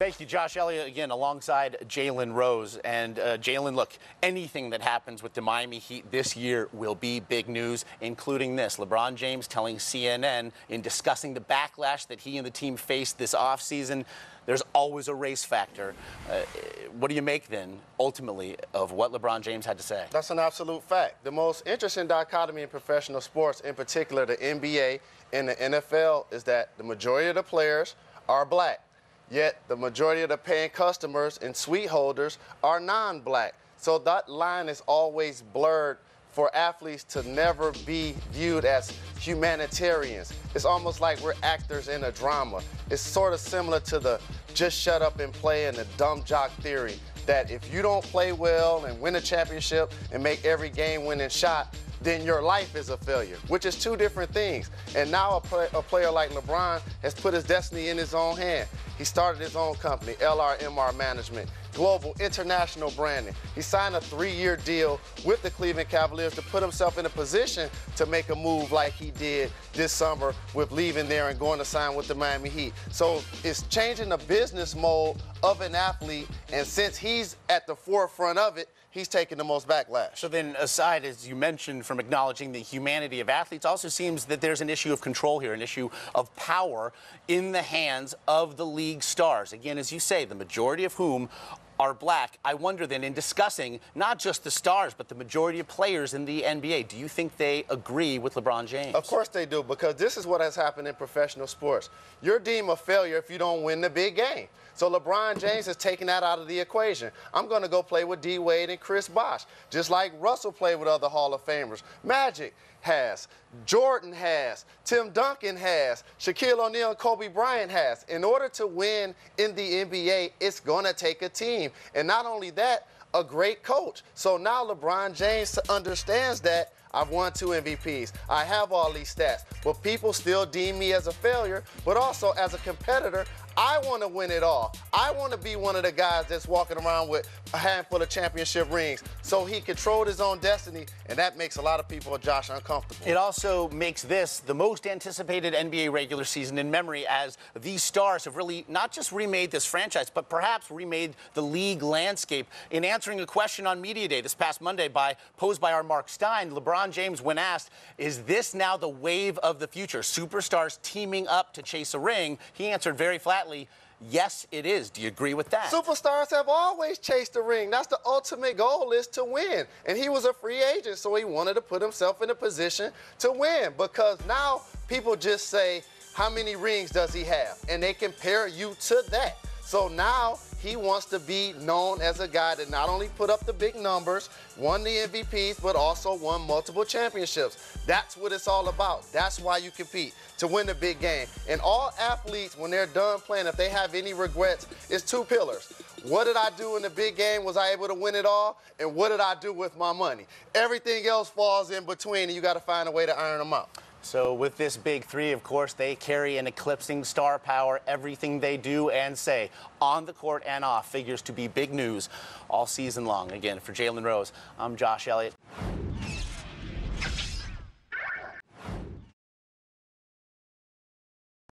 Thank you, Josh Elliott, again, alongside Jalen Rose. And Jalen, look, anything that happens with the Miami Heat this year will be big news, including this. LeBron James telling CNN in discussing the backlash that he and the team faced this offseason, there's always a race factor. What do you make, then, ultimately, of what LeBron James had to say? That's an absolute fact. The most interesting dichotomy in professional sports, in particular the NBA and the NFL, is that the majority of the players are black. Yet the majority of the paying customers and suite holders are non-black. So that line is always blurred for athletes to never be viewed as humanitarians. It's almost like we're actors in a drama. It's sort of similar to the just shut up and play and the dumb jock theory, that if you don't play well and win a championship and make every game-winning shot, then your life is a failure, which is two different things. And now a player like LeBron has put his destiny in his own hand. He started his own company, LRMR Management, global international branding. He signed a 3-year deal with the Cleveland Cavaliers to put himself in a position to make a move like he did this summer with leaving there and going to sign with the Miami Heat. So it's changing the business mode of an athlete, and since he's at the forefront of it, he's taking the most backlash. So then, aside, as you mentioned, from acknowledging the humanity of athletes, also seems that there's an issue of control here, an issue of power in the hands of the league stars. Again, as you say, the majority of whom are black. I wonder then, in discussing not just the stars, but the majority of players in the NBA, do you think they agree with LeBron James? Of course they do, because this is what has happened in professional sports. You're deemed a failure if you don't win the big game. So LeBron James is taking that out of the equation. I'm going to go play with D. Wade and Chris Bosh, just like Russell played with other Hall of Famers. Magic has, Jordan has, Tim Duncan has, Shaquille O'Neal and Kobe Bryant has. In order to win in the NBA, it's going to take a team. And not only that, a great coach. So now LeBron James understands that I've won 2 MVPs. I have all these stats. But people still deem me as a failure, but also as a competitor, I want to win it all. I want to be one of the guys that's walking around with a handful of championship rings. So he controlled his own destiny, and that makes a lot of people, Josh, uncomfortable. It also makes this the most anticipated NBA regular season in memory, as these stars have really not just remade this franchise, but perhaps remade the league landscape. In answering a question on Media Day this past Monday posed by our Mark Stein, LeBron James, when asked, is this now the wave of the future, superstars teaming up to chase a ring, he answered very flatly, yes, it is. Do you agree with that? Superstars have always chased the ring. That's the ultimate goal, is to win. And he was a free agent, so he wanted to put himself in a position to win, because now people just say, how many rings does he have? And they compare you to that. So now he wants to be known as a guy that not only put up the big numbers, won the MVPs, but also won multiple championships. That's what it's all about. That's why you compete, to win the big game. And all athletes, when they're done playing, if they have any regrets, it's 2 pillars. What did I do in the big game? Was I able to win it all? And what did I do with my money? Everything else falls in between, and you got to find a way to iron them out. So with this big 3, of course, they carry an eclipsing star power. Everything they do and say, on the court and off, figures to be big news all season long. Again, for Jalen Rose, I'm Josh Elliott.